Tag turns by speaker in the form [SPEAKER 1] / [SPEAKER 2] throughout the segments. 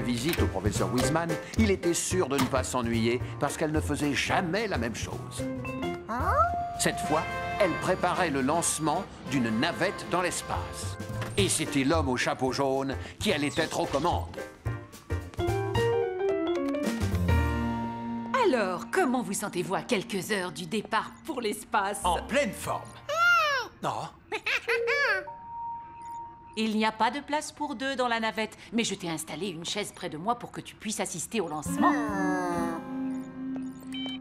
[SPEAKER 1] visite au professeur Wiseman, il était sûr de ne pas s'ennuyer parce qu'elle ne faisait jamais la même chose. Cette fois, elle préparait le lancement d'une navette dans l'espace. Et c'était l'homme au chapeau jaune qui allait être aux commandes.
[SPEAKER 2] Alors, comment vous sentez-vous à quelques heures du départ pour l'espace?
[SPEAKER 3] En pleine forme. Non.
[SPEAKER 2] Il n'y a pas de place pour deux dans la navette, mais je t'ai installé une chaise près de moi pour que tu puisses assister au lancement.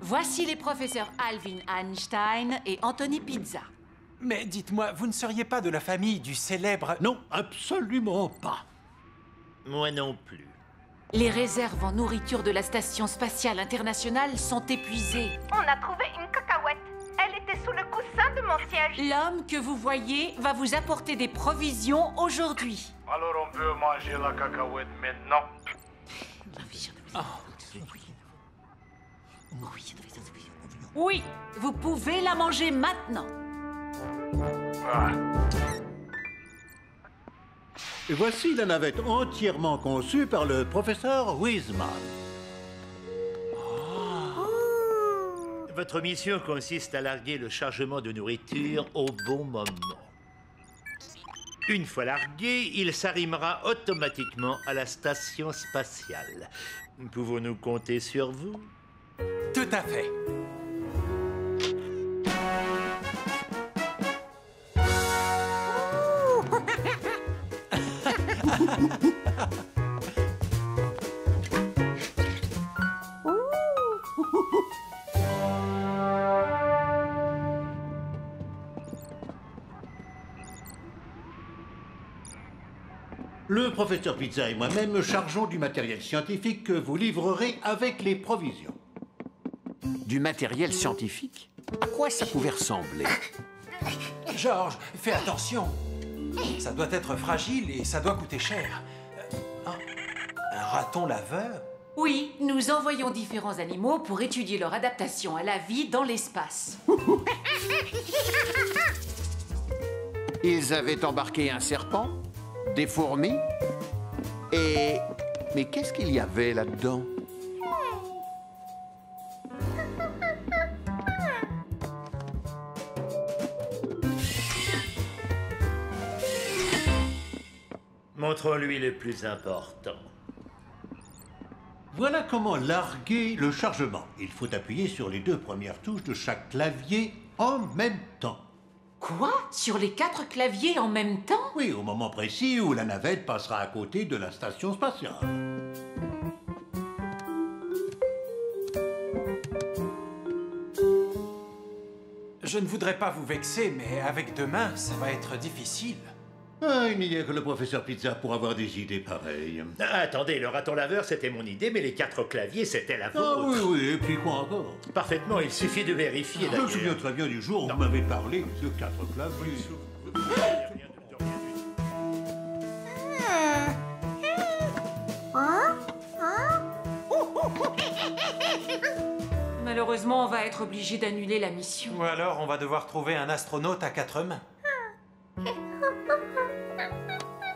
[SPEAKER 2] Voici les professeurs Alvin Einstein et Anthony Pizza.
[SPEAKER 3] Mais dites-moi, vous ne seriez pas de la famille du célèbre...
[SPEAKER 4] Non, absolument pas.
[SPEAKER 5] Moi non plus.
[SPEAKER 2] Les réserves en nourriture de la Station spatiale internationale sont épuisées.
[SPEAKER 6] On a trouvé une cacahuète. Elle était sous le coussin de mon siège.
[SPEAKER 2] L'homme que vous voyez va vous apporter des provisions aujourd'hui.
[SPEAKER 7] Alors on peut manger la cacahuète maintenant.
[SPEAKER 2] Oui, vous pouvez la manger maintenant.
[SPEAKER 4] Et voici la navette entièrement conçue par le professeur Wiseman.
[SPEAKER 5] Votre mission consiste à larguer le chargement de nourriture au bon moment. Une fois largué, il s'arrimera automatiquement à la station spatiale. Pouvons-nous compter sur vous?
[SPEAKER 3] Tout à fait.
[SPEAKER 4] Le professeur Pizza et moi-même chargeons du matériel scientifique que vous livrerez avec les provisions.
[SPEAKER 1] Du matériel scientifique? À quoi ça pouvait ressembler?
[SPEAKER 3] Georges, fais attention. Ça doit être fragile et ça doit coûter cher. Un raton laveur?
[SPEAKER 2] Oui, nous envoyons différents animaux pour étudier leur adaptation à la vie dans l'espace.
[SPEAKER 1] Ils avaient embarqué un serpent, des fourmis et... Mais qu'est-ce qu'il y avait là-dedans?
[SPEAKER 5] Montrons-lui le plus important.
[SPEAKER 4] Voilà comment larguer le chargement. Il faut appuyer sur les 2 premières touches de chaque clavier en même temps.
[SPEAKER 2] Quoi? Sur les 4 claviers en même temps?
[SPEAKER 4] Oui, au moment précis où la navette passera à côté de la station spatiale.
[SPEAKER 3] Je ne voudrais pas vous vexer, mais avec 2 mains, ça va être difficile.
[SPEAKER 4] Ah, il n'y a que le professeur Pizza pour avoir des idées pareilles.
[SPEAKER 5] Attendez, le raton laveur, c'était mon idée, mais les 4 claviers, c'était la
[SPEAKER 4] Ah
[SPEAKER 5] vôtre.
[SPEAKER 4] oui, et puis quoi encore?
[SPEAKER 5] Parfaitement, il suffit de vérifier
[SPEAKER 4] Je me souviens
[SPEAKER 5] d'ailleurs.
[SPEAKER 4] très bien du jour où vous m'avez parlé de 4 claviers.
[SPEAKER 2] Malheureusement, on va être obligé d'annuler la mission.
[SPEAKER 3] Ou alors, on va devoir trouver un astronaute à 4 mains.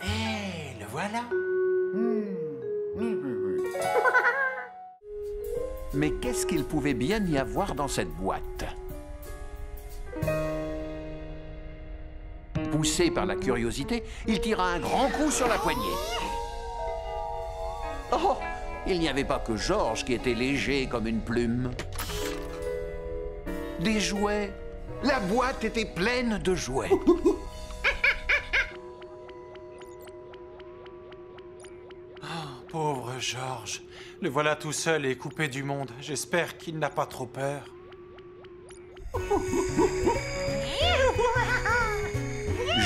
[SPEAKER 3] Hé, le voilà.
[SPEAKER 1] Mais qu'est-ce qu'il pouvait bien y avoir dans cette boîte? Poussé par la curiosité, il tira un grand coup sur la poignée. Oh! Il n'y avait pas que Georges qui était léger comme une plume. Des jouets. La boîte était pleine de jouets.
[SPEAKER 3] Pauvre Georges. Le voilà tout seul et coupé du monde. J'espère qu'il n'a pas trop peur.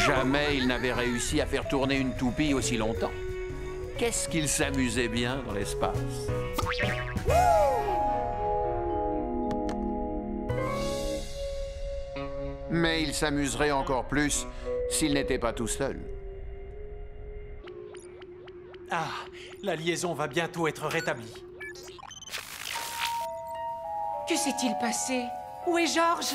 [SPEAKER 1] Jamais il n'avait réussi à faire tourner une toupie aussi longtemps. Qu'est-ce qu'il s'amusait bien dans l'espace. Mais il s'amuserait encore plus s'il n'était pas tout seul.
[SPEAKER 3] Ah, la liaison va bientôt être rétablie.
[SPEAKER 2] Que s'est-il passé? Où est Georges?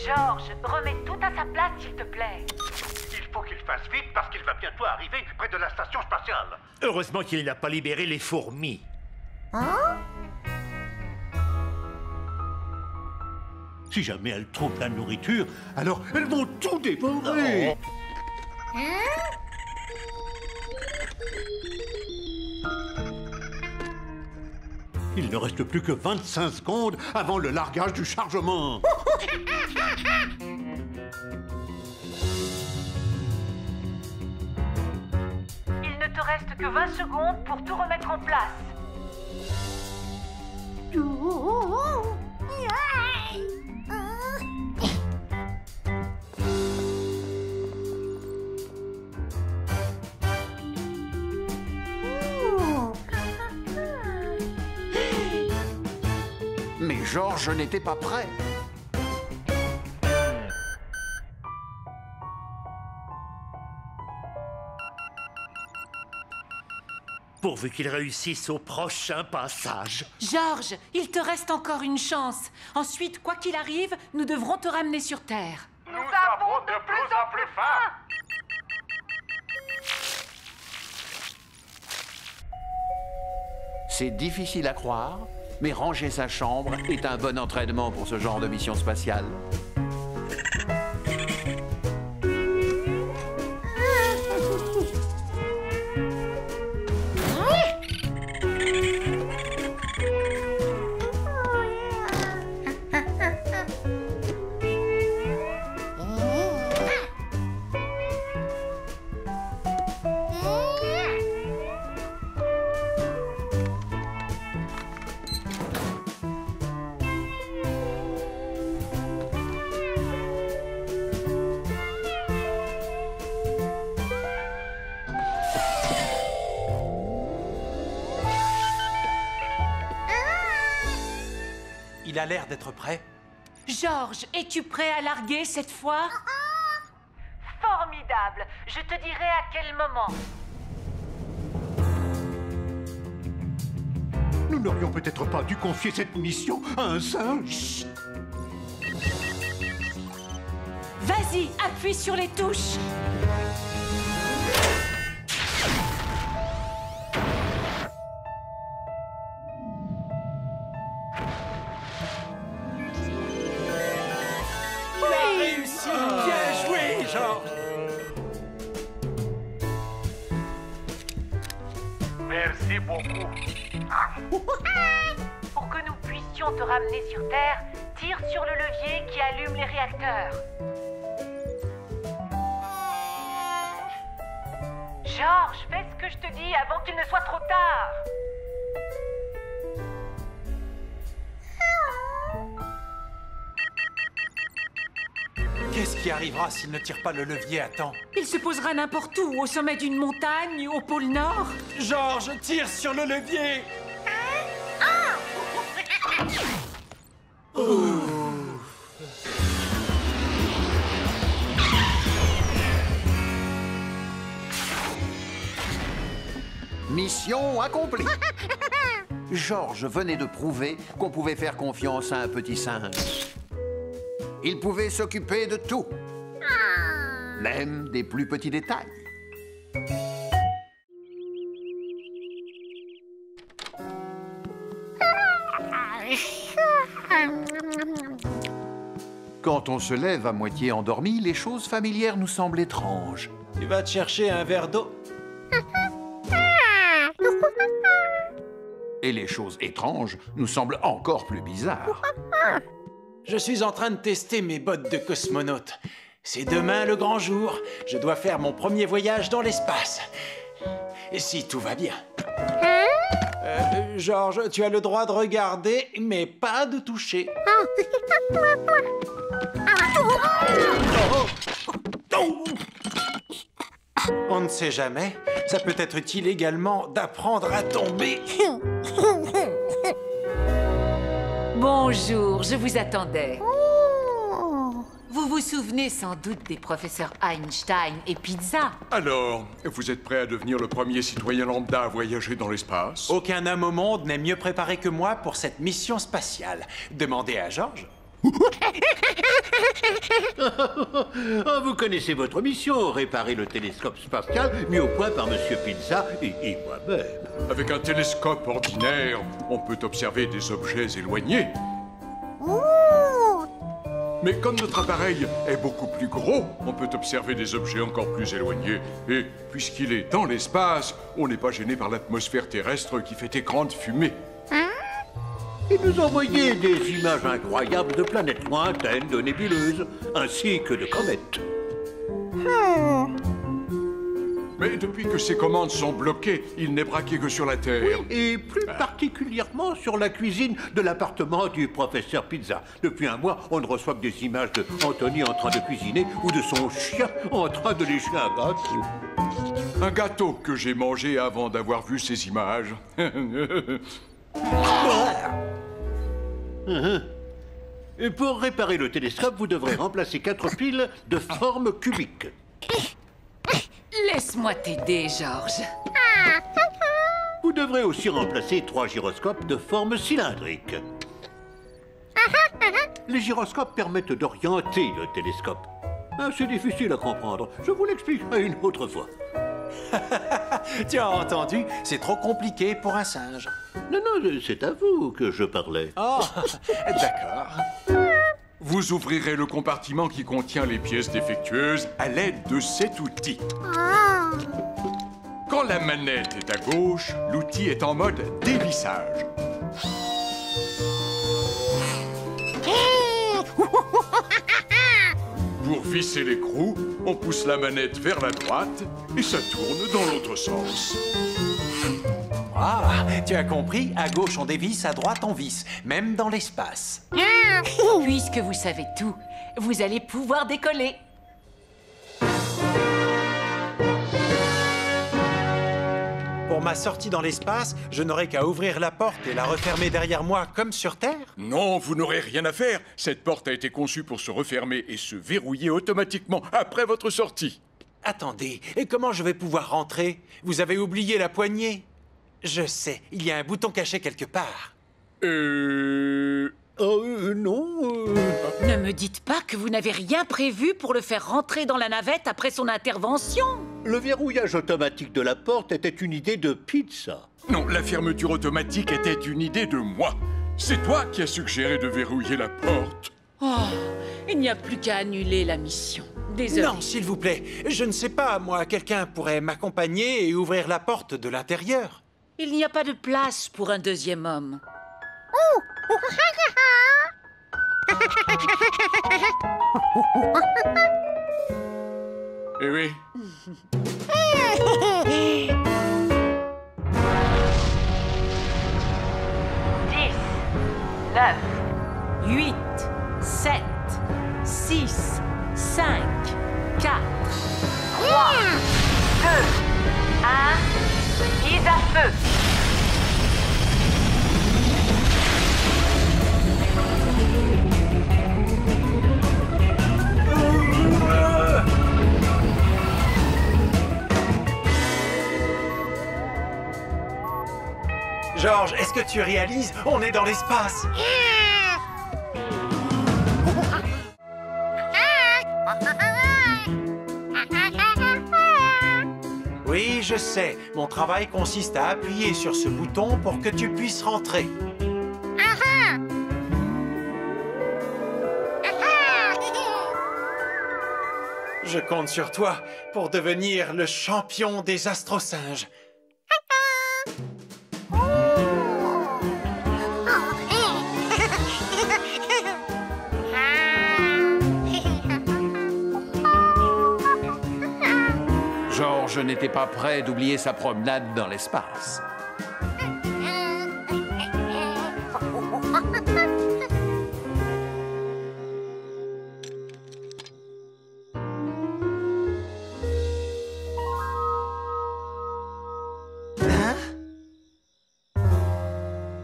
[SPEAKER 6] Georges, remets tout à sa place, s'il te plaît.
[SPEAKER 7] Il
[SPEAKER 4] faut qu'il fasse vite parce qu'il va bientôt arriver près de la station spatiale.
[SPEAKER 5] Heureusement qu'il n'a pas libéré les fourmis.
[SPEAKER 4] Si jamais elles trouvent la nourriture, alors elles vont tout dévorer. Il ne reste plus que 25 secondes avant le largage du chargement.
[SPEAKER 6] Il ne te reste que 20 secondes pour tout remettre en place.
[SPEAKER 1] Mais Georges n'était pas prêt.
[SPEAKER 5] Pourvu qu'il réussisse au prochain passage.
[SPEAKER 2] Georges, il te reste encore une chance. Ensuite, quoi qu'il arrive, nous devrons te ramener sur Terre.
[SPEAKER 7] Nous avons de plus en plus faim.
[SPEAKER 1] C'est difficile à croire, mais ranger sa chambre est un bon entraînement pour ce genre de mission spatiale.
[SPEAKER 3] Il a l'air d'être prêt.
[SPEAKER 2] Georges, es-tu prêt à larguer cette fois?
[SPEAKER 6] Formidable. Je te dirai à quel moment.
[SPEAKER 4] Nous n'aurions peut-être pas dû confier cette mission à un singe.
[SPEAKER 2] Vas-y, appuie sur les touches.
[SPEAKER 3] Réussi. Bien joué, Georges.
[SPEAKER 7] Merci beaucoup.
[SPEAKER 6] Pour que nous puissions te ramener sur Terre, tire sur le levier qui allume les réacteurs. Georges, fais ce que je te dis avant qu'il ne soit trop tard.
[SPEAKER 3] Qu'est-ce qui arrivera s'il ne tire pas le levier à temps?
[SPEAKER 2] Il se posera n'importe où, au sommet d'une montagne, au pôle Nord.
[SPEAKER 3] Georges, tire sur le levier!
[SPEAKER 1] Mission accomplie. Georges venait de prouver qu'on pouvait faire confiance à un petit singe. Il pouvait s'occuper de tout, même des plus petits détails. Quand on se lève à moitié endormi, les choses familières nous semblent étranges.
[SPEAKER 3] Tu vas te chercher un verre d'eau?
[SPEAKER 1] Et les choses étranges nous semblent encore plus bizarres.
[SPEAKER 3] Je suis en train de tester mes bottes de cosmonaute. C'est demain le grand jour. Je dois faire mon premier voyage dans l'espace. Et si tout va bien. Georges, tu as le droit de regarder, mais pas de toucher. On ne sait jamais. Ça peut être utile également d'apprendre à tomber.
[SPEAKER 2] Bonjour, je vous attendais. Vous vous souvenez sans doute des professeurs Einstein et Pizza?
[SPEAKER 8] Alors, vous êtes prêt à devenir le premier citoyen lambda à voyager dans l'espace?
[SPEAKER 3] Aucun homme au monde n'est mieux préparé que moi pour cette mission spatiale. Demandez à Georges.
[SPEAKER 4] Oh, vous connaissez votre mission, réparer le télescope spatial mis au point par Monsieur Pizza et moi-même.
[SPEAKER 8] Avec un télescope ordinaire, on peut observer des objets éloignés. Mais comme notre appareil est beaucoup plus gros, on peut observer des objets encore plus éloignés. Et puisqu'il est dans l'espace, on n'est pas gêné par l'atmosphère terrestre qui fait écran de fumée.
[SPEAKER 4] Et nous envoyer des images incroyables de planètes lointaines, de nébuleuses, ainsi que de comètes.
[SPEAKER 8] Mais depuis que ces commandes sont bloquées, il n'est braqué que sur la Terre.
[SPEAKER 4] Oui, et plus particulièrement sur la cuisine de l'appartement du professeur Pizza. Depuis un mois, on ne reçoit que des images de Anthony en train de cuisiner ou de son chien en train de lécher un gâteau.
[SPEAKER 8] Un gâteau que j'ai mangé avant d'avoir vu ces images.
[SPEAKER 4] Et pour réparer le télescope, vous devrez remplacer 4 piles de forme cubique.
[SPEAKER 2] Laisse-moi t'aider, Georges.
[SPEAKER 4] Vous devrez aussi remplacer 3 gyroscopes de forme cylindrique. Les gyroscopes permettent d'orienter le télescope. C'est difficile à comprendre. Je vous l'expliquerai une autre fois.
[SPEAKER 3] Tu as entendu? C'est trop compliqué pour un singe.
[SPEAKER 4] Non, c'est à vous que je parlais.
[SPEAKER 3] Oh, d'accord.
[SPEAKER 8] Vous ouvrirez le compartiment qui contient les pièces défectueuses à l'aide de cet outil. Quand la manette est à gauche, l'outil est en mode dévissage. Pour visser l'écrou, on pousse la manette vers la droite et ça tourne dans l'autre sens.
[SPEAKER 3] Ah, tu as compris? À gauche, on dévisse, à droite, on visse. Même dans l'espace.
[SPEAKER 2] Puisque vous savez tout, vous allez pouvoir décoller.
[SPEAKER 3] Pour ma sortie dans l'espace, je n'aurai qu'à ouvrir la porte et la refermer derrière moi comme sur Terre?
[SPEAKER 8] Non, vous n'aurez rien à faire. Cette porte a été conçue pour se refermer et se verrouiller automatiquement après votre sortie.
[SPEAKER 3] Attendez, et comment je vais pouvoir rentrer? Vous avez oublié la poignée? Je sais, il y a un bouton caché quelque part.
[SPEAKER 4] Non.
[SPEAKER 2] Ne me dites pas que vous n'avez rien prévu pour le faire rentrer dans la navette après son intervention.
[SPEAKER 4] Le verrouillage automatique de la porte était une idée de Pizza.
[SPEAKER 8] Non, la fermeture automatique était une idée de moi. C'est toi qui as suggéré de verrouiller la porte.
[SPEAKER 2] Oh, il n'y a plus qu'à annuler la mission. Désolé.
[SPEAKER 3] Non, s'il vous plaît, je ne sais pas, moi, quelqu'un pourrait m'accompagner et ouvrir la porte de l'intérieur.
[SPEAKER 2] Il n'y a pas de place pour un deuxième homme.
[SPEAKER 8] Eh oui.
[SPEAKER 6] 9,
[SPEAKER 2] 8, 7, 6, 5, 4,
[SPEAKER 6] 3, 2, 1, mise à feu.
[SPEAKER 3] Georges, est-ce que tu réalises? On est dans l'espace. Oui, je sais. Mon travail consiste à appuyer sur ce bouton pour que tu puisses rentrer. Je compte sur toi pour devenir le champion des astrosinges.
[SPEAKER 1] Georges n'était pas prêt d'oublier sa promenade dans l'espace.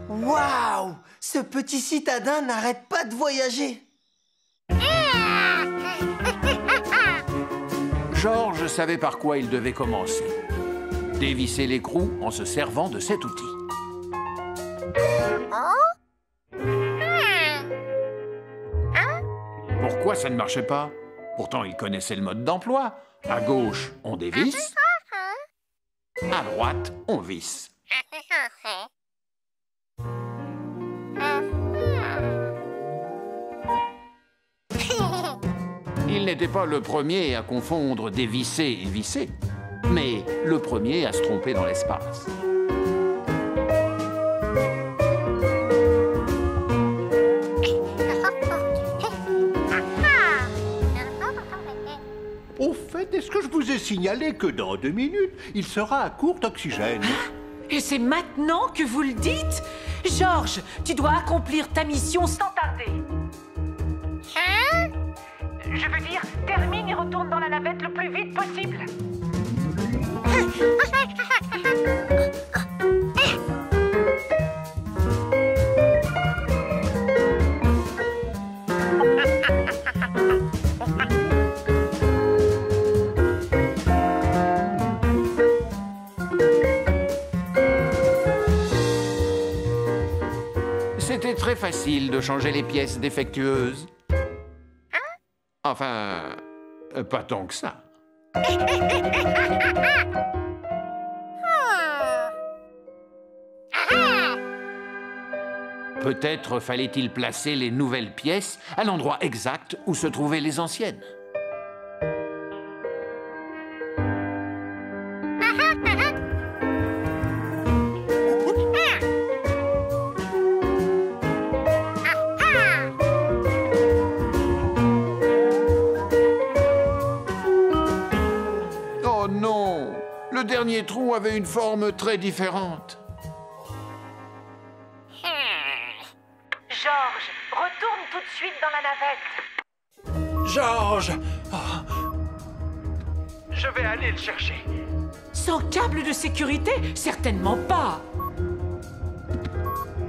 [SPEAKER 9] Waouh! Ce petit citadin n'arrête pas de voyager.
[SPEAKER 1] Georges savait par quoi il devait commencer. Dévisser l'écrou en se servant de cet outil. ça ne marchait pas. Pourtant, il connaissait le mode d'emploi. À gauche, on dévisse. À droite, on visse. Il n'était pas le premier à confondre dévisser et visser, mais le premier à se tromper dans l'espace.
[SPEAKER 4] Au fait, est-ce que je vous ai signalé que dans 2 minutes, il sera à court d'oxygène?
[SPEAKER 2] Et c'est maintenant que vous le dites? Georges, tu dois accomplir ta mission sans tarder.
[SPEAKER 6] Je veux dire, termine et retourne dans la navette le plus vite possible.
[SPEAKER 1] C'était très facile de changer les pièces défectueuses. Enfin, pas tant que ça. Peut-être fallait-il placer les nouvelles pièces à l'endroit exact où se trouvaient les anciennes. Oh non! Le dernier trou avait une forme très différente.
[SPEAKER 6] Georges, retourne tout de suite dans la navette.
[SPEAKER 3] Georges!
[SPEAKER 7] Je vais aller le chercher.
[SPEAKER 2] Sans câble de sécurité? Certainement pas.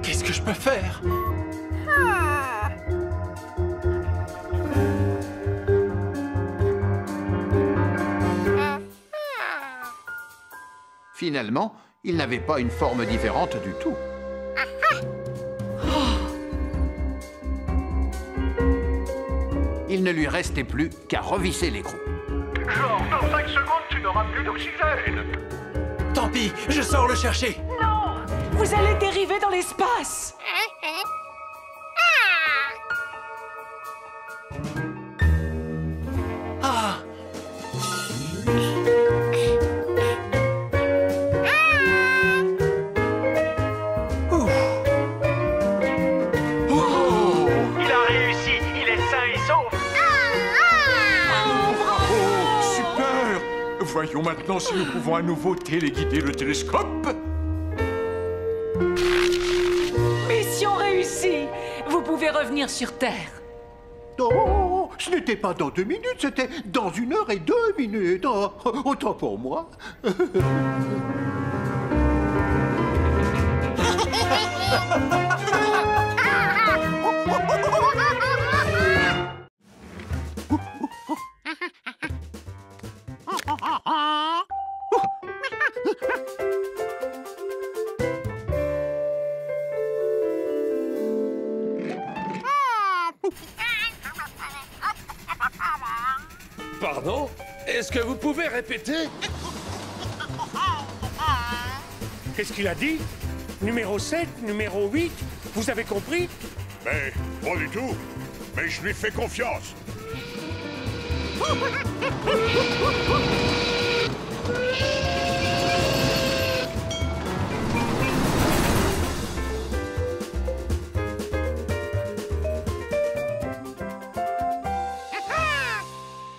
[SPEAKER 3] Qu'est-ce que je peux faire?
[SPEAKER 1] Finalement, il n'avait pas une forme différente du tout. Il ne lui restait plus qu'à revisser l'écrou.
[SPEAKER 7] Genre, dans 5 secondes, tu n'auras plus d'oxygène.
[SPEAKER 3] Tant pis, je sors le chercher.
[SPEAKER 2] Non! Vous allez dériver dans l'espace!
[SPEAKER 3] Ah!
[SPEAKER 7] Il a réussi, il est sain et sauf.
[SPEAKER 8] Super! Voyons maintenant si nous pouvons à nouveau téléguider le télescope.
[SPEAKER 2] Mission réussie! Vous pouvez revenir sur Terre.
[SPEAKER 4] Oh, ce n'était pas dans 2 minutes, c'était dans 1 heure et 2 minutes. Oh, autant pour moi.
[SPEAKER 10] Pardon? Est-ce que vous pouvez répéter?
[SPEAKER 7] Qu'est-ce qu'il a dit? Numéro 7, numéro 8, vous avez compris?
[SPEAKER 8] Mais pas du tout. Mais je lui fais confiance.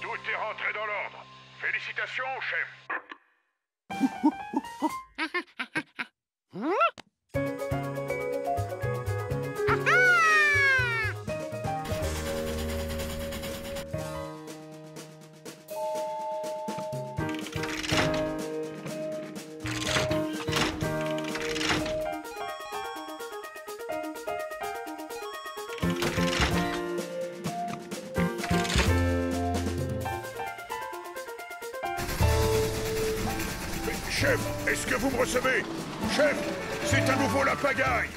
[SPEAKER 8] Tout est rentré dans l'ordre. Félicitations, chef. Chef, est-ce que vous me recevez? Chef, c'est à nouveau la pagaille.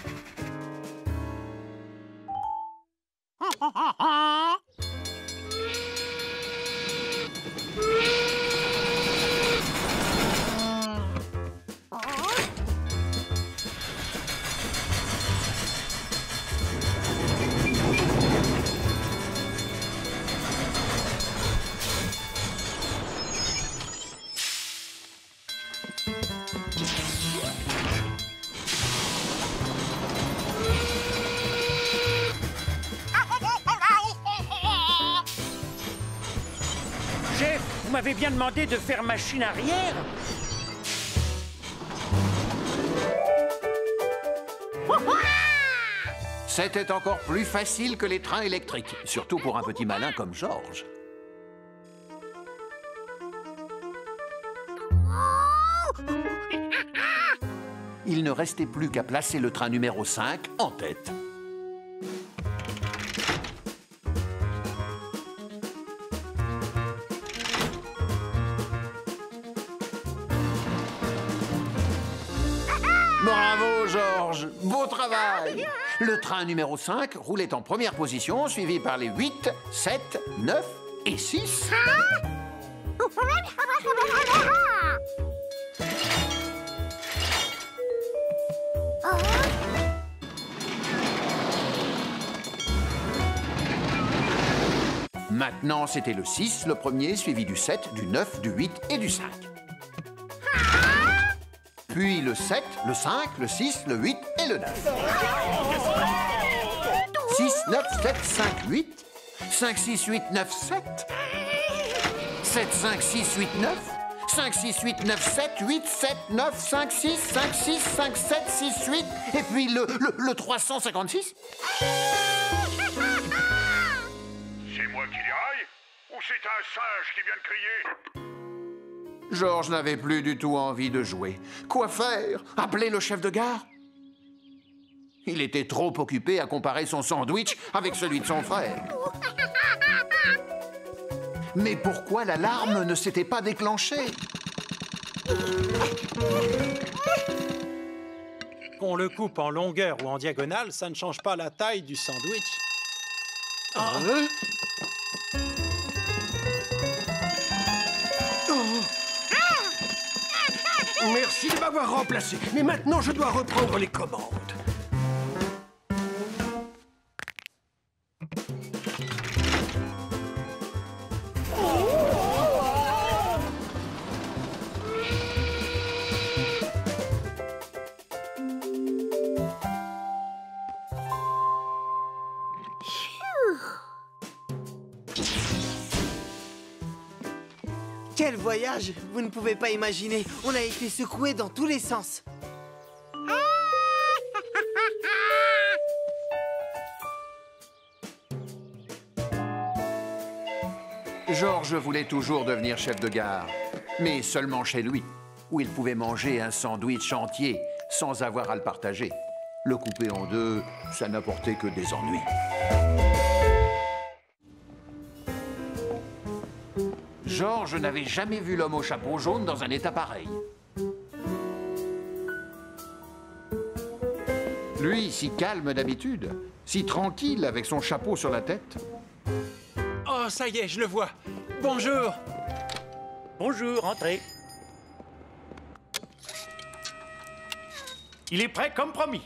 [SPEAKER 7] Chef, vous m'avez bien demandé de faire machine arrière?
[SPEAKER 1] C'était encore plus facile que les trains électriques, surtout pour un petit malin comme George. Il ne restait plus qu'à placer le train numéro 5 en tête. Bravo, George! Beau travail! Le train numéro 5 roulait en première position, suivi par les 8, 7, 9 et 6. Maintenant, c'était le 6, le premier, suivi du 7, du 9, du 8 et du 5. Puis le 7, le 5, le 6, le 8 et le 9. 6, 9, 7, 5, 8. 5, 6, 8, 9, 7. 7, 5, 6, 8, 9. 5, 6, 8, 9, 7, 8, 7, 9, 5, 6, 5, 6, 5, 7, 6, 8. Et puis le 356.
[SPEAKER 8] C'est moi qui déraille? Ou c'est un singe qui vient de crier?
[SPEAKER 1] George n'avait plus du tout envie de jouer. Quoi faire? Appeler le chef de gare? Il était trop occupé à comparer son sandwich avec celui de son frère. Mais pourquoi l'alarme ne s'était pas déclenchée?
[SPEAKER 3] Qu'on le coupe en longueur ou en diagonale, ça ne change pas la taille du sandwich.
[SPEAKER 11] Merci de m'avoir remplacé, mais maintenant je dois reprendre les commandes.
[SPEAKER 9] Quel voyage! Vous ne pouvez pas imaginer. On a été secoués dans tous les sens.
[SPEAKER 1] George voulait toujours devenir chef de gare, mais seulement chez lui, où il pouvait manger un sandwich entier sans avoir à le partager. Le couper en deux, ça n'apportait que des ennuis. George n'avait jamais vu l'homme au chapeau jaune dans un état pareil. Lui, si calme d'habitude, si tranquille avec son chapeau sur la tête.
[SPEAKER 3] Oh, ça y est, je le vois. Bonjour.
[SPEAKER 7] Bonjour, entrez. Il est prêt comme promis.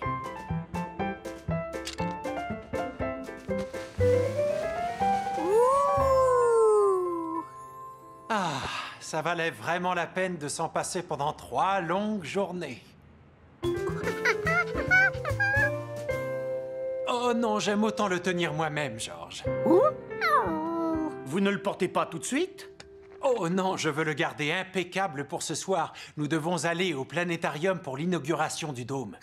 [SPEAKER 3] Ah, ça valait vraiment la peine de s'en passer pendant 3 longues journées. Oh non, j'aime autant le tenir moi-même, George.
[SPEAKER 7] Vous ne le portez pas tout de suite?
[SPEAKER 3] Oh non, je veux le garder impeccable pour ce soir. Nous devons aller au planétarium pour l'inauguration du dôme.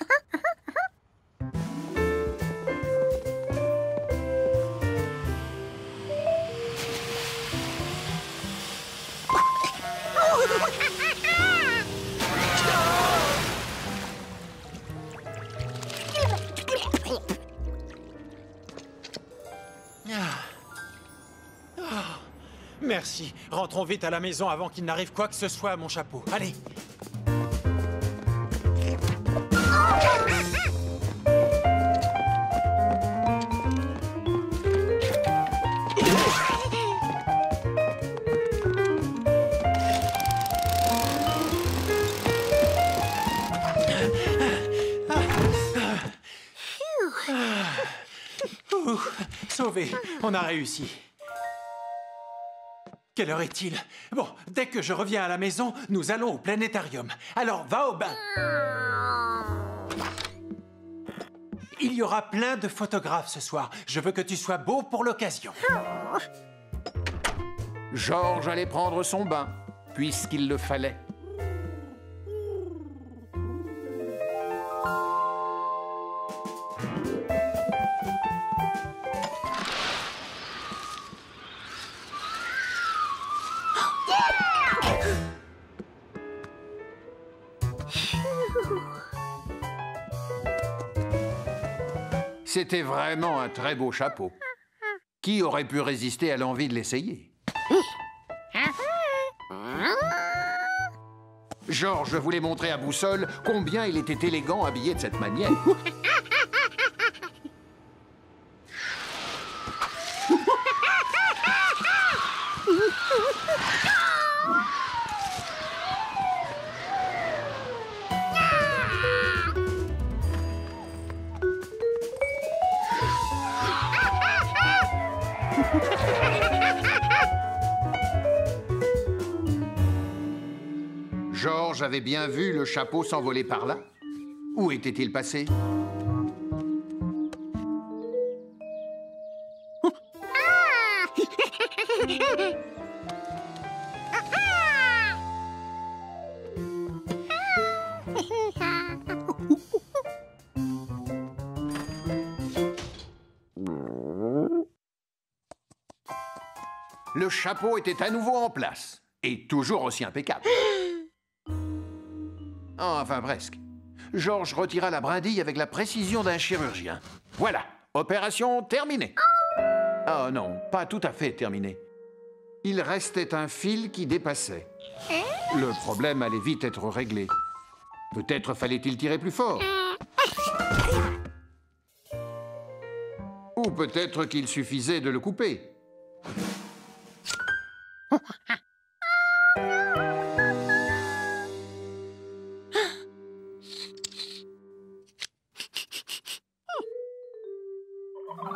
[SPEAKER 3] Merci. Rentrons vite à la maison avant qu'il n'arrive quoi que ce soit à mon chapeau. Allez. Sauvé. On a réussi. Quelle heure est-il? Bon, dès que je reviens à la maison, nous allons au planétarium. Alors, va au bain. Il y aura plein de photographes ce soir. Je veux que tu sois beau pour l'occasion.
[SPEAKER 1] George allait prendre son bain, puisqu'il le fallait. C'était vraiment un très beau chapeau. Qui aurait pu résister à l'envie de l'essayer? George voulait montrer à Boussole combien il était élégant habillé de cette manière. George avait bien vu le chapeau s'envoler par là. Où était-il passé? Le chapeau était à nouveau en place, et toujours aussi impeccable. Enfin, presque. George retira la brindille avec la précision d'un chirurgien. Voilà, opération terminée. Oh non, pas tout à fait terminée. Il restait un fil qui dépassait. Le problème allait vite être réglé. Peut-être fallait-il tirer plus fort. Ou peut-être qu'il suffisait de le couper.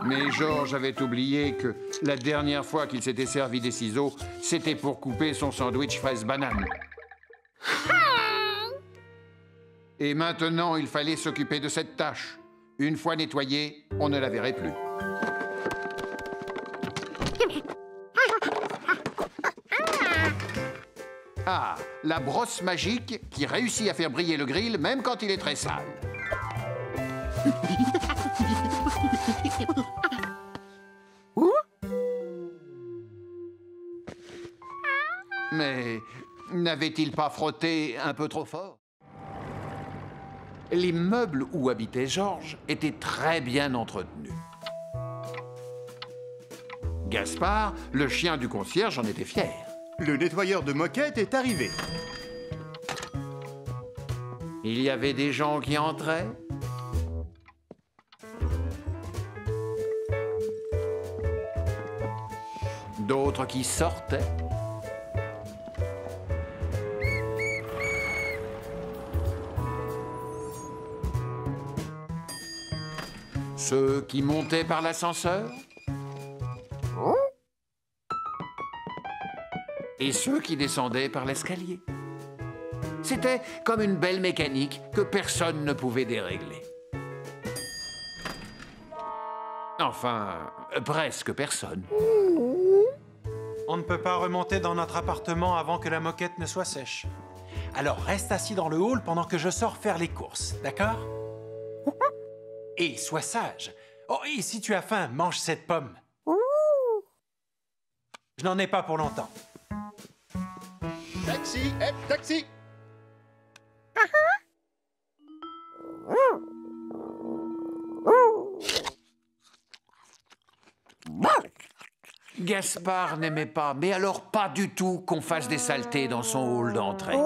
[SPEAKER 1] Mais George avait oublié que la dernière fois qu'il s'était servi des ciseaux, c'était pour couper son sandwich fraise-banane. Et maintenant, il fallait s'occuper de cette tâche. Une fois nettoyée, on ne la verrait plus. Ah, la brosse magique qui réussit à faire briller le grill même quand il est très sale. Mais n'avait-il pas frotté un peu trop fort? L'immeuble où habitait George était très bien entretenu. Gaspard, le chien du concierge, en était fier.
[SPEAKER 12] Le nettoyeur de moquette est arrivé.
[SPEAKER 1] Il y avait des gens qui entraient. D'autres qui sortaient. Ceux qui montaient par l'ascenseur. Et ceux qui descendaient par l'escalier. C'était comme une belle mécanique que personne ne pouvait dérégler. Enfin, presque personne.
[SPEAKER 3] On ne peut pas remonter dans notre appartement avant que la moquette ne soit sèche. Alors reste assis dans le hall pendant que je sors faire les courses, d'accord? Et sois sage. Oh, et si tu as faim, mange cette pomme. Je n'en ai pas pour longtemps.
[SPEAKER 12] Taxi, taxi!
[SPEAKER 1] Gaspard n'aimait pas, mais alors pas du tout, qu'on fasse des saletés dans son hall d'entrée.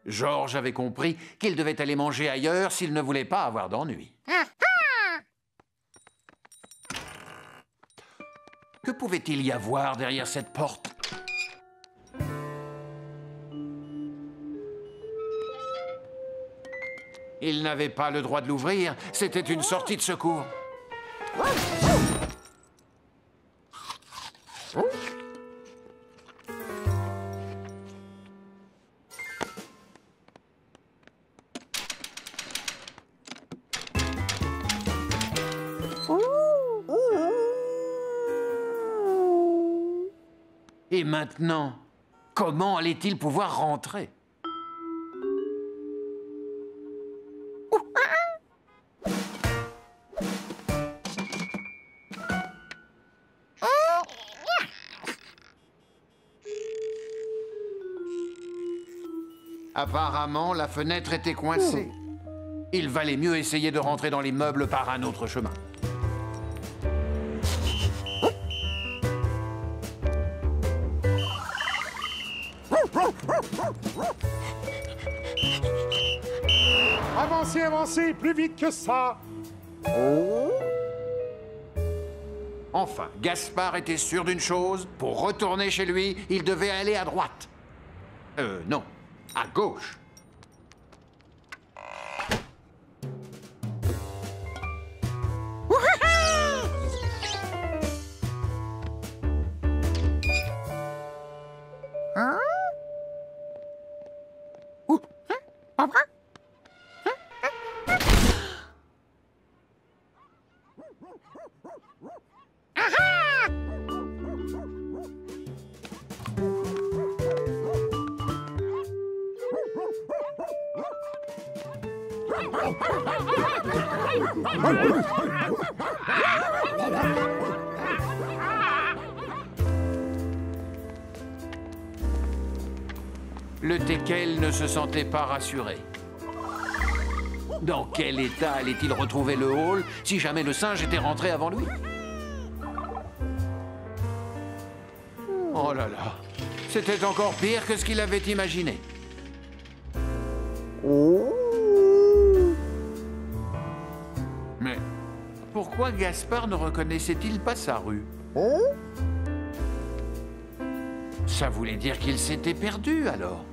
[SPEAKER 1] George avait compris qu'il devait aller manger ailleurs s'il ne voulait pas avoir d'ennui. Que pouvait-il y avoir derrière cette porte? Il n'avait pas le droit de l'ouvrir. C'était une sortie de secours. Et maintenant, comment allait-il pouvoir rentrer? Apparemment, la fenêtre était coincée. Il valait mieux essayer de rentrer dans les meubles par un autre chemin.
[SPEAKER 13] Avancez, avancez, plus vite que ça.
[SPEAKER 1] Enfin, Gaspard était sûr d'une chose. Pour retourner chez lui, il devait aller à droite. Non, à gauche. Le teckel ne se sentait pas rassuré. Dans quel état allait-il retrouver le hall si jamais le singe était rentré avant lui? Oh là là, c'était encore pire que ce qu'il avait imaginé. Mais pourquoi Gaspard ne reconnaissait-il pas sa rue? Ça voulait dire qu'il s'était perdu, alors.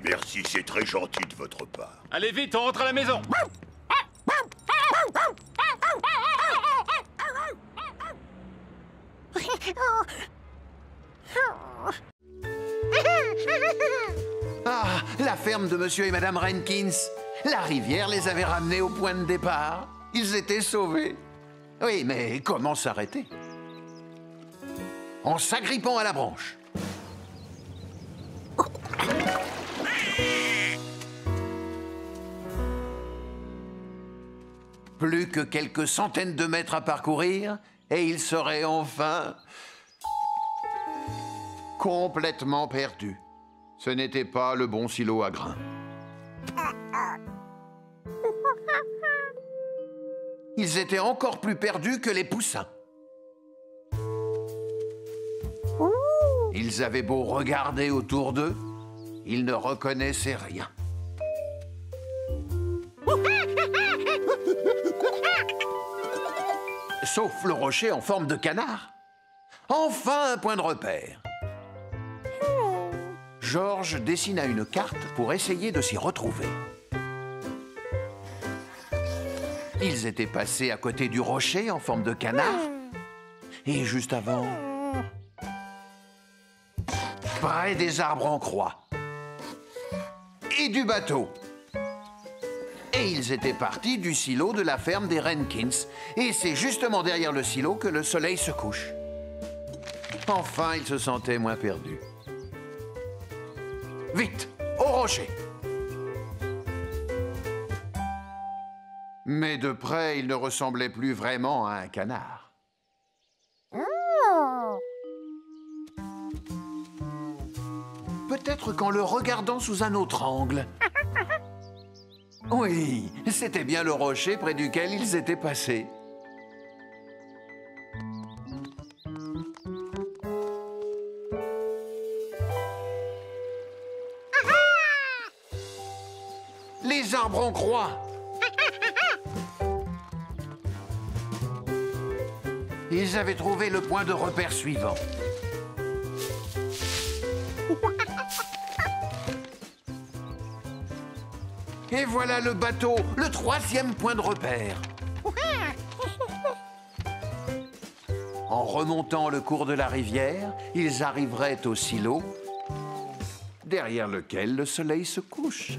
[SPEAKER 14] Merci, c'est très gentil de votre part.
[SPEAKER 10] Allez vite, on rentre à la maison.
[SPEAKER 1] Ah, la ferme de Monsieur et Madame Renkins. La rivière les avait ramenés au point de départ. Ils étaient sauvés. Oui, mais comment s'arrêter? En s'agrippant à la branche. Plus que quelques centaines de mètres à parcourir, et il serait enfin complètement perdu. Ce n'était pas le bon silo à grains. Ils étaient encore plus perdus que les poussins. Ils avaient beau regarder autour d'eux, ils ne reconnaissaient rien. Sauf le rocher en forme de canard. Enfin un point de repère. Georges dessina une carte pour essayer de s'y retrouver. Ils étaient passés à côté du rocher en forme de canard. Et juste avant, près des arbres en croix. Et du bateau. Et ils étaient partis du silo de la ferme des Renkins. Et c'est justement derrière le silo que le soleil se couche. Enfin, ils se sentaient moins perdus. Vite, au rocher! Mais de près, il ne ressemblait plus vraiment à un canard. Peut-être qu'en le regardant sous un autre angle. Oui, c'était bien le rocher près duquel ils étaient passés. Charbon-Croix. Ils avaient trouvé le point de repère suivant. Et voilà le bateau, le 3e point de repère. En remontant le cours de la rivière, ils arriveraient au silo, derrière lequel le soleil se couche.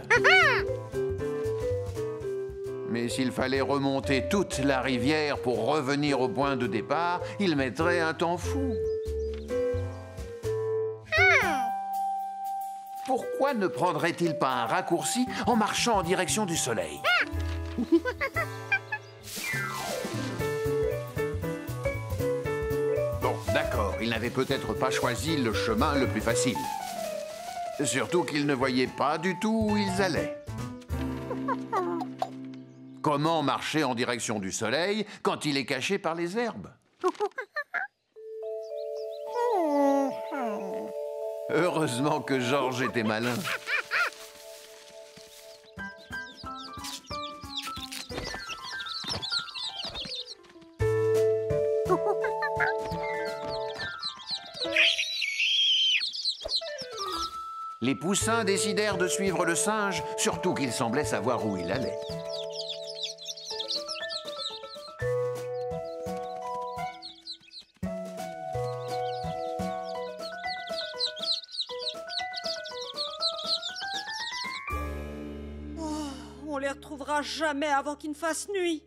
[SPEAKER 1] Mais s'il fallait remonter toute la rivière pour revenir au point de départ, il mettrait un temps fou. Pourquoi ne prendrait-il pas un raccourci en marchant en direction du soleil? Bon, d'accord, il n'avait peut-être pas choisi le chemin le plus facile. Surtout qu'ils ne voyaient pas du tout où ils allaient. Comment marcher en direction du soleil quand il est caché par les herbes? Heureusement que George était malin. Les poussins décidèrent de suivre le singe, surtout qu'il semblait savoir où il allait.
[SPEAKER 15] On les retrouvera jamais avant qu'il ne fasse nuit.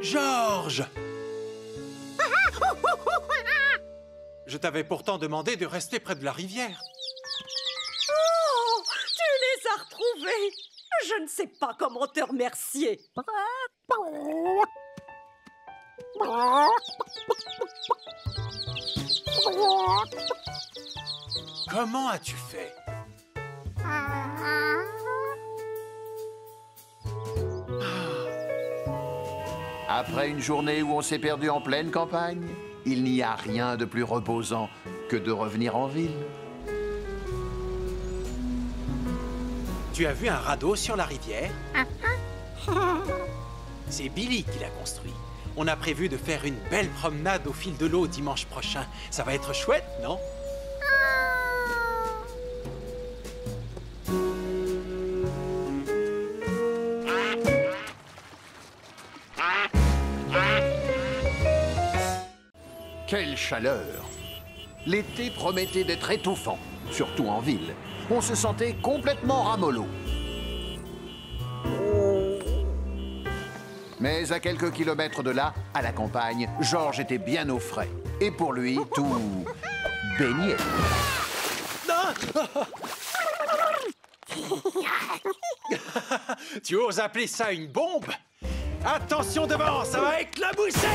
[SPEAKER 3] George! Je t'avais pourtant demandé de rester près de la rivière.
[SPEAKER 15] Oh, tu les as retrouvés. Je ne sais pas comment te remercier.
[SPEAKER 3] Comment as-tu fait?
[SPEAKER 1] Après une journée où on s'est perdu en pleine campagne, il n'y a rien de plus reposant que de revenir en ville.
[SPEAKER 3] Tu as vu un radeau sur la rivière? C'est Billy qui l'a construit. On a prévu de faire une belle promenade au fil de l'eau dimanche prochain. Ça va être chouette, non?
[SPEAKER 1] Quelle chaleur! L'été promettait d'être étouffant, surtout en ville. On se sentait complètement ramollo. Mais à quelques kilomètres de là, à la campagne, George était bien au frais. Et pour lui, tout baignait.
[SPEAKER 3] Tu oses appeler ça une bombe? Attention devant, ça va éclabousser!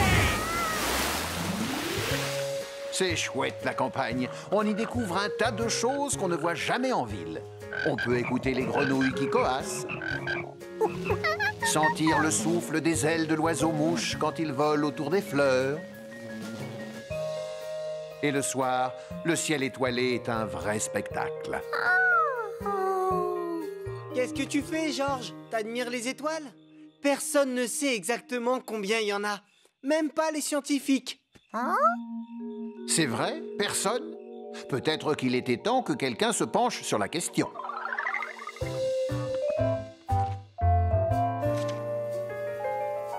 [SPEAKER 1] C'est chouette, la campagne. On y découvre un tas de choses qu'on ne voit jamais en ville. On peut écouter les grenouilles qui coassent, sentir le souffle des ailes de l'oiseau-mouche quand il vole autour des fleurs. Et le soir, le ciel étoilé est un vrai spectacle.
[SPEAKER 9] Qu'est-ce que tu fais, George? T'admires les étoiles? Personne ne sait exactement combien il y en a. Même pas les scientifiques.
[SPEAKER 1] C'est vrai? Personne? Peut-être qu'il était temps que quelqu'un se penche sur la question.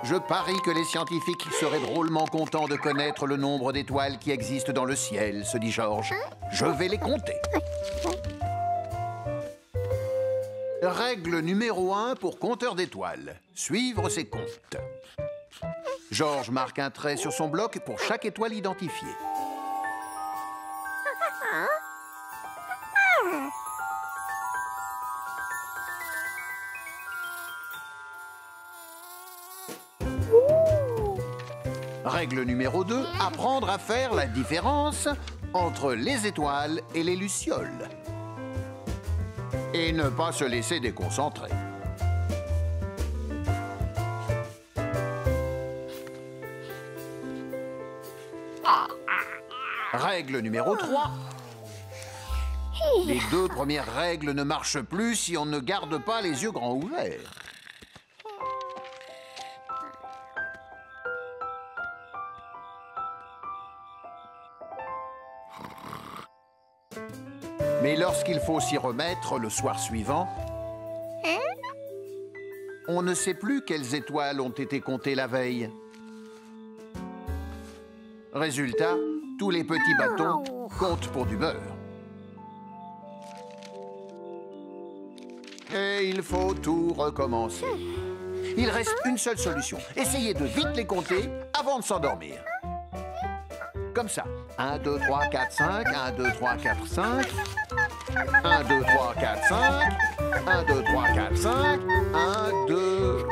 [SPEAKER 1] Je parie que les scientifiques seraient drôlement contents de connaître le nombre d'étoiles qui existent dans le ciel, se dit George. Je vais les compter. Règle numéro 1 pour compteur d'étoiles. Suivre ses comptes. George marque un trait sur son bloc pour chaque étoile identifiée. Règle numéro 2, apprendre à faire la différence entre les étoiles et les lucioles. Et ne pas se laisser déconcentrer. Règle numéro 3, Les 2 premières règles ne marchent plus si on ne garde pas les yeux grands ouverts. Mais lorsqu'il faut s'y remettre le soir suivant, on ne sait plus quelles étoiles ont été comptées la veille. Résultat, tous les petits bâtons comptent pour du beurre. Et il faut tout recommencer. Il reste une seule solution. Essayez de vite les compter avant de s'endormir. Comme ça. 1, 2, 3, 4, 5. 1, 2, 3, 4, 5. 1, 2, 3, 4, 5. 1, 2, 3, 4, 5. 1, 2...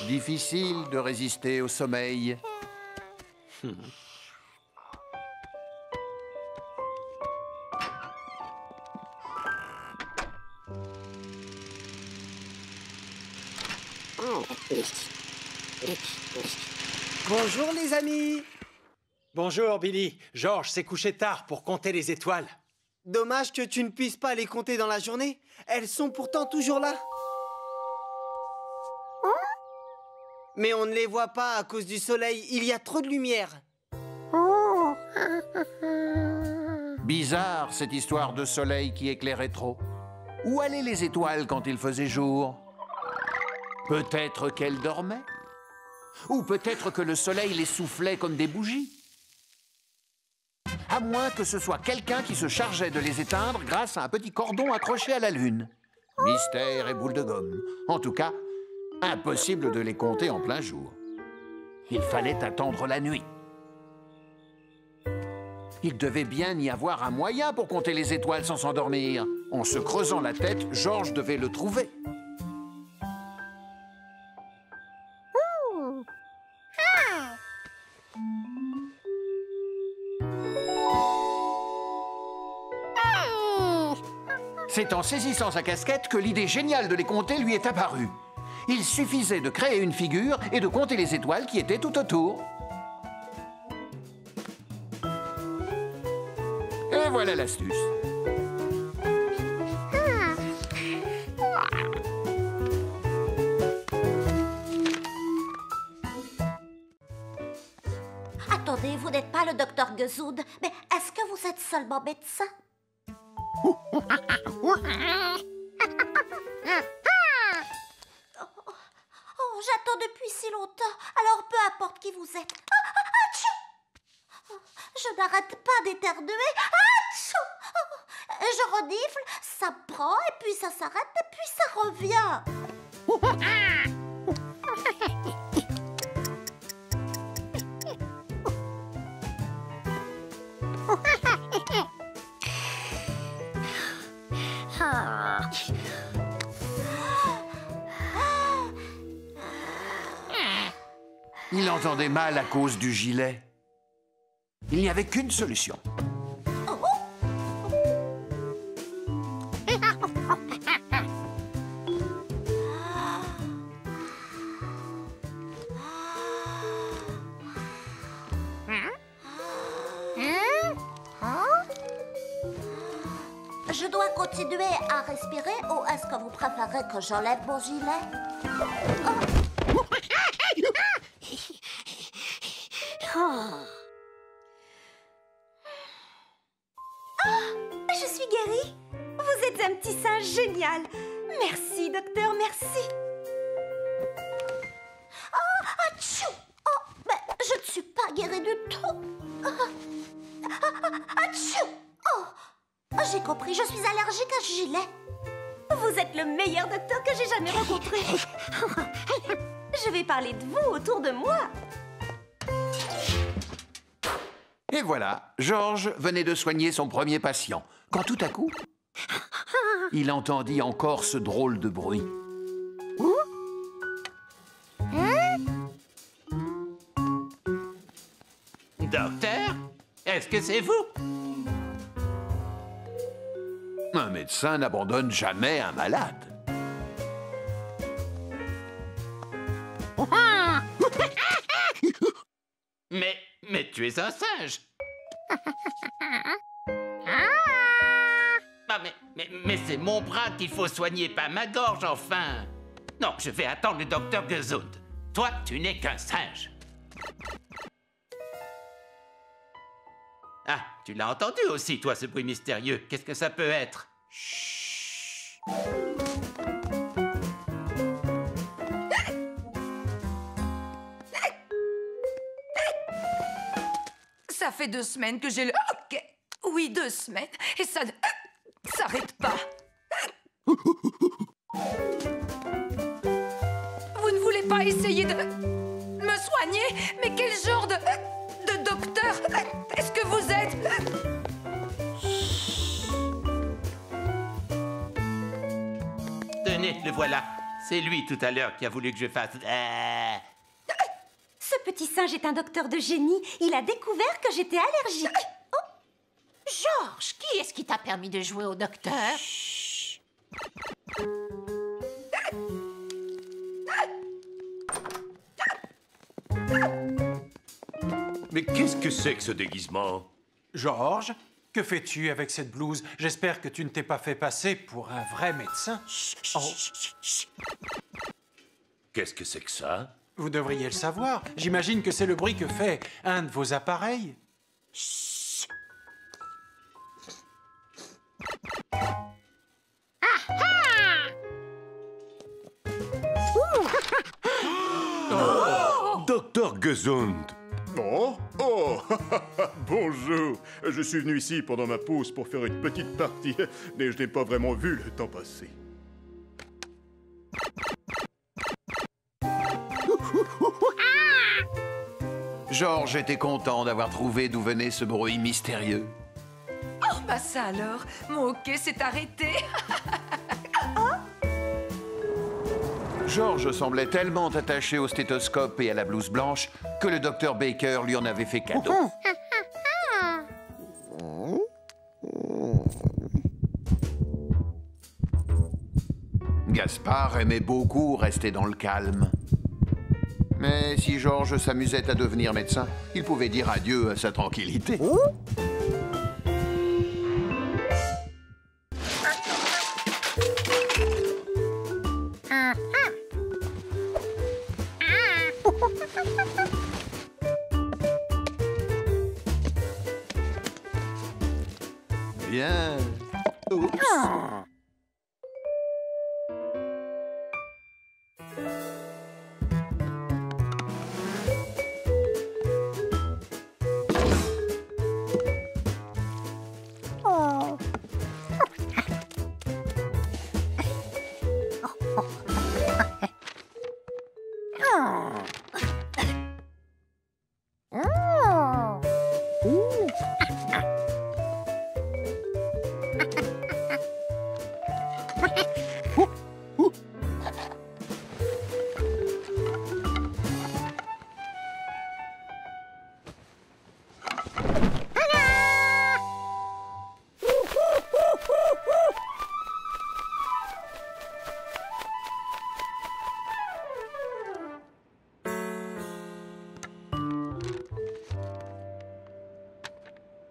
[SPEAKER 1] Difficile de résister au sommeil.
[SPEAKER 9] Bonjour les amis.
[SPEAKER 3] Bonjour Billy. George s'est couché tard pour compter les étoiles.
[SPEAKER 9] Dommage que tu ne puisses pas les compter dans la journée. Elles sont pourtant toujours là. Mais on ne les voit pas à cause du soleil. Il y a trop de lumière.
[SPEAKER 1] Bizarre, cette histoire de soleil qui éclairait trop. Où allaient les étoiles quand il faisait jour? Peut-être qu'elles dormaient? Ou peut-être que le soleil les soufflait comme des bougies? À moins que ce soit quelqu'un qui se chargeait de les éteindre grâce à un petit cordon accroché à la lune. Mystère et boule de gomme. En tout cas, impossible de les compter en plein jour. Il fallait attendre la nuit. Il devait bien y avoir un moyen pour compter les étoiles sans s'endormir. En se creusant la tête, George devait le trouver. C'est en saisissant sa casquette que l'idée géniale de les compter lui est apparue. Il suffisait de créer une figure et de compter les étoiles qui étaient tout autour. Et voilà l'astuce.
[SPEAKER 16] Attendez, vous n'êtes pas le docteur Gezoud, mais est-ce que vous êtes seulement médecin? Oh, j'attends depuis si longtemps, alors peu importe qui vous êtes. Je n'arrête pas d'éternuer. Je renifle, ça prend, et puis ça s'arrête, et puis ça revient.
[SPEAKER 1] Il entendait mal à cause du gilet. Il n'y avait qu'une solution.
[SPEAKER 16] Je dois continuer à respirer ou est-ce que vous préférez que j'enlève mon gilet?
[SPEAKER 15] Je suis guérie. Vous êtes un petit singe génial. Merci, docteur, merci.
[SPEAKER 16] Atchou! Oh, mais je ne suis pas guérie du tout. Atchou! Oh, j'ai compris, je suis allergique à ce gilet.
[SPEAKER 15] Vous êtes le meilleur docteur que j'ai jamais rencontré. Je vais parler de vous autour de moi.
[SPEAKER 1] Et voilà, George venait de soigner son premier patient, quand tout à coup, il entendit encore ce drôle de bruit.
[SPEAKER 5] Docteur, est-ce que c'est vous?
[SPEAKER 1] Un médecin n'abandonne jamais un malade.
[SPEAKER 5] Mais tu es un singe.
[SPEAKER 17] Ah, mais c'est mon bras qu'il faut soigner, pas ma gorge, enfin. Non, je vais attendre le docteur Gesund. Toi, tu n'es qu'un singe. Ah, tu l'as entendu aussi, toi, ce bruit mystérieux. Qu'est-ce que ça peut être? Chut.
[SPEAKER 18] Ça fait 2 semaines que j'ai le... Ok. Oui, 2 semaines. Et ça ne s'arrête pas. Vous ne voulez pas essayer de me soigner? Mais quel genre de docteur est-ce que vous êtes?
[SPEAKER 17] Tenez, le voilà. C'est lui, tout à l'heure, qui a voulu que je fasse...
[SPEAKER 15] Ce petit singe est un docteur de génie. Il a découvert que j'étais allergique.
[SPEAKER 2] Oh. Georges, qui est-ce qui t'a permis de jouer au docteur? Chut.
[SPEAKER 10] Mais qu'est-ce que c'est que ce déguisement?
[SPEAKER 3] Georges, que fais-tu avec cette blouse? J'espère que tu ne t'es pas fait passer pour un vrai médecin. Oh.
[SPEAKER 10] Qu'est-ce que c'est que ça?
[SPEAKER 3] Vous devriez le savoir. J'imagine que c'est le bruit que fait un de vos appareils.
[SPEAKER 16] Chut.
[SPEAKER 10] Docteur Gesund.
[SPEAKER 12] Oh, oh. Bonjour. Je suis venu ici pendant ma pause pour faire une petite partie, mais je n'ai pas vraiment vu le temps passer.
[SPEAKER 1] Georges était content d'avoir trouvé d'où venait ce bruit mystérieux.
[SPEAKER 18] Oh, bah ça alors, mon hockey s'est arrêté.
[SPEAKER 1] Georges semblait tellement attaché au stéthoscope et à la blouse blanche que le docteur Baker lui en avait fait cadeau. Gaspard aimait beaucoup rester dans le calme. Mais si Georges s'amusait à devenir médecin, il pouvait dire adieu à sa tranquillité. Bien. Oups.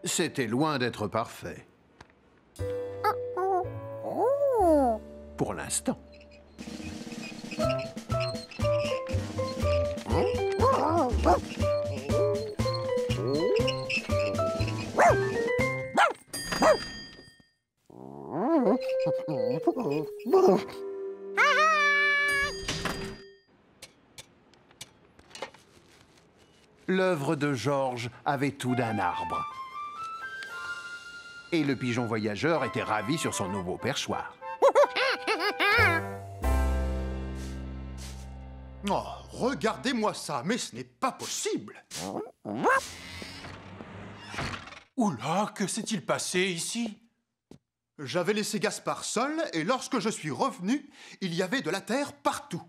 [SPEAKER 1] C'était loin d'être parfait. Pour l'instant. L'œuvre de Georges avait tout d'un arbre. Et le pigeon voyageur était ravi sur son nouveau perchoir.
[SPEAKER 12] Oh, regardez-moi ça, mais ce n'est pas possible.
[SPEAKER 3] Oula, que s'est-il passé ici?
[SPEAKER 12] J'avais laissé Gaspard seul, et lorsque je suis revenu, il y avait de la terre partout.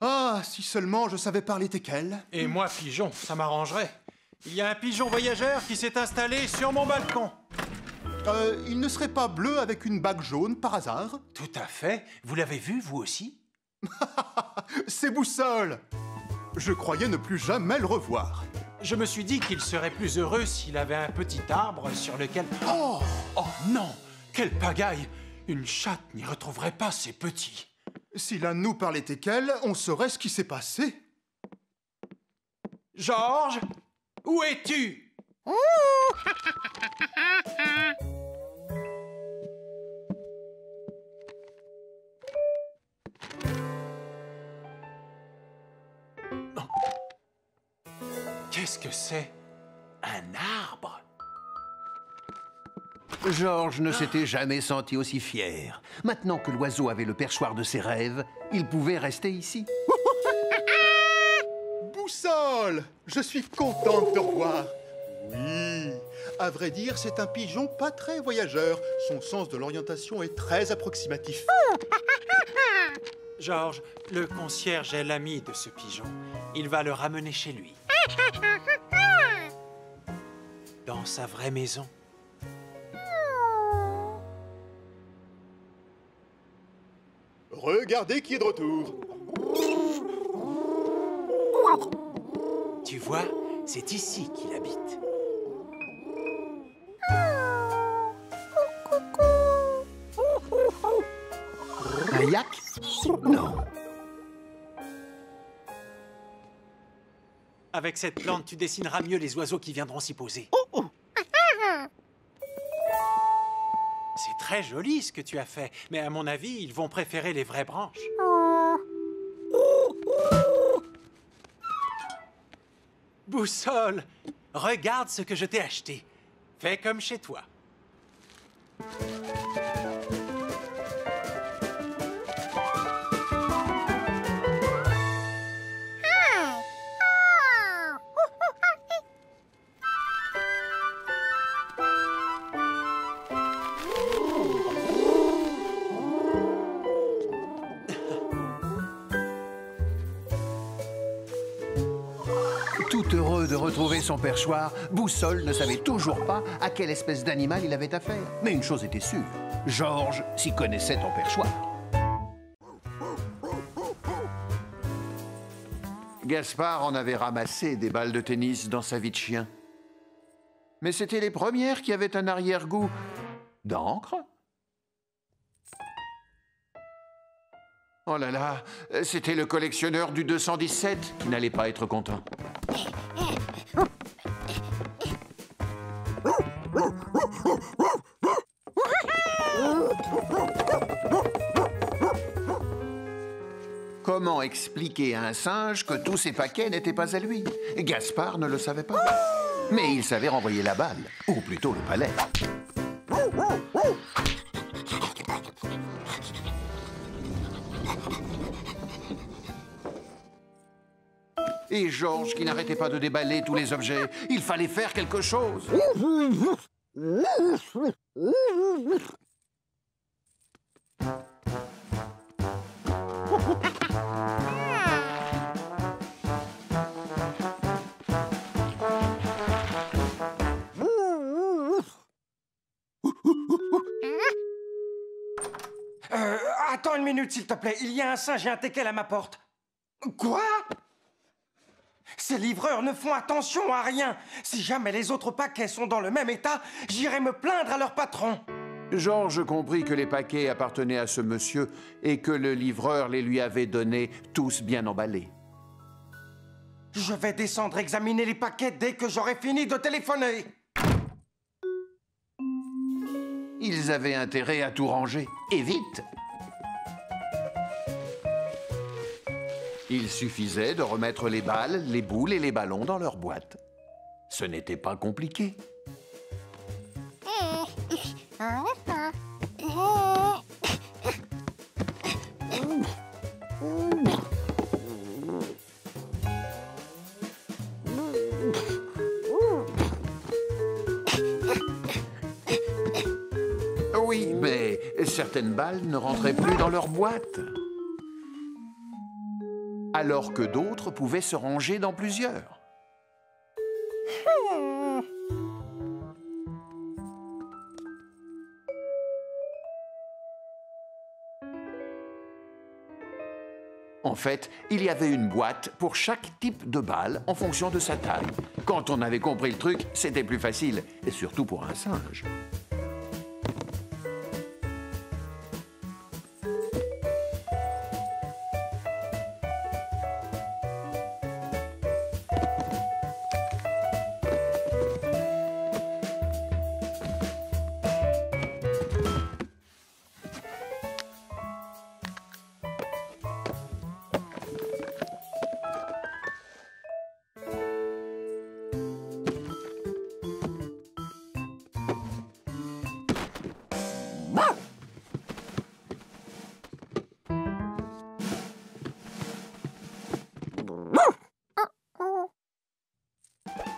[SPEAKER 12] Ah, si seulement je savais parler teckel.
[SPEAKER 3] Et moi, pigeon, ça m'arrangerait. Il y a un pigeon voyageur qui s'est installé sur mon balcon.
[SPEAKER 12] Il ne serait pas bleu avec une bague jaune, par hasard?
[SPEAKER 3] Tout à fait. Vous l'avez vu, vous aussi?
[SPEAKER 12] C'est Boussole! Je croyais ne plus jamais le revoir.
[SPEAKER 3] Je me suis dit qu'il serait plus heureux s'il avait un petit arbre sur lequel... Oh! Oh non! Quelle pagaille! Une chatte n'y retrouverait pas ses petits.
[SPEAKER 19] Si l'un de nous parlait teckel, on saurait ce qui s'est passé.
[SPEAKER 3] Georges, où es-tu? Qu'est-ce que c'est? Un arbre?
[SPEAKER 1] Georges ne s'était jamais senti aussi fier. Maintenant que l'oiseau avait le perchoir de ses rêves, il pouvait rester ici.
[SPEAKER 19] Boussole! Je suis content de te revoir. Oui, à vrai dire, c'est un pigeon pas très voyageur. Son sens de l'orientation est très approximatif.
[SPEAKER 3] Georges, le concierge est l'ami de ce pigeon. Il va le ramener chez lui. Dans sa vraie maison.
[SPEAKER 19] Regardez qui est de retour.
[SPEAKER 3] Tu vois, c'est ici qu'il habite.
[SPEAKER 1] Un yak? Non.
[SPEAKER 3] Avec cette plante, tu dessineras mieux les oiseaux qui viendront s'y poser. C'est très joli ce que tu as fait, mais à mon avis, ils vont préférer les vraies branches. Boussole, regarde ce que je t'ai acheté. Fais comme chez toi.
[SPEAKER 1] Tout heureux de retrouver son perchoir, Boussole ne savait toujours pas à quelle espèce d'animal il avait affaire. Mais une chose était sûre, Georges s'y connaissait en perchoir. Gaspard en avait ramassé des balles de tennis dans sa vie de chien. Mais c'était les premières qui avaient un arrière-goût d'encre. Oh là là, c'était le collectionneur du 217 qui n'allait pas être content. Comment expliquer à un singe que tous ses paquets n'étaient pas à lui? Gaspard ne le savait pas. Mais il savait renvoyer la balle, ou plutôt le palais. Et Georges qui n'arrêtait pas de déballer tous les objets. Il fallait faire quelque chose.
[SPEAKER 11] Attends une minute, s'il te plaît. Il y a un singe et un teckel à ma porte. Quoi? Ces livreurs ne font attention à rien. Si jamais les autres paquets sont dans le même état, j'irai me plaindre à leur patron.
[SPEAKER 1] Georges comprit que les paquets appartenaient à ce monsieur et que le livreur les lui avait donnés tous bien emballés.
[SPEAKER 11] Je vais descendre examiner les paquets dès que j'aurai fini de téléphoner.
[SPEAKER 1] Ils avaient intérêt à tout ranger, et vite. Il suffisait de remettre les balles, les boules et les ballons dans leur boîte. Ce n'était pas compliqué. Oui, mais certaines balles ne rentraient plus dans leur boîte. Alors que d'autres pouvaient se ranger dans plusieurs. En fait, il y avait une boîte pour chaque type de balle en fonction de sa taille. Quand on avait compris le truc, c'était plus facile, et surtout pour un singe.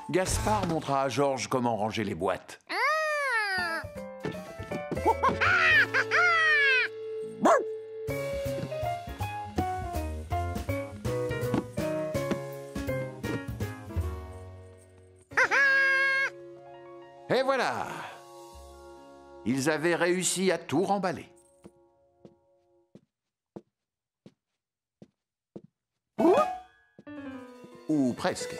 [SPEAKER 1] Gaspard montra à Georges comment ranger les boîtes. Et voilà! Ils avaient réussi à tout remballer. Ou presque.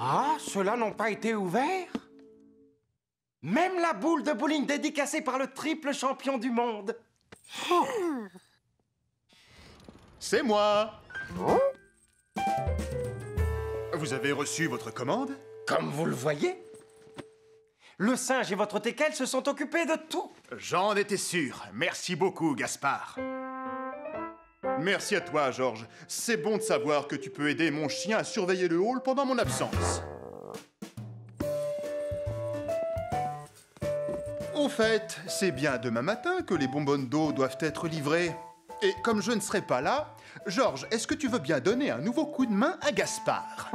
[SPEAKER 11] Ah, ceux-là n'ont pas été ouverts? Même la boule de bowling dédicacée par le triple champion du monde.
[SPEAKER 19] C'est moi. Vous avez reçu votre commande?
[SPEAKER 11] Comme vous le voyez, le singe et votre teckel se sont occupés de tout.
[SPEAKER 19] J'en étais sûr. Merci beaucoup, Gaspard. Merci à toi, Georges. C'est bon de savoir que tu peux aider mon chien à surveiller le hall pendant mon absence. Au fait, c'est bien demain matin que les bonbonnes d'eau doivent être livrées. Et comme je ne serai pas là, Georges, est-ce que tu veux bien donner un nouveau coup de main à Gaspard?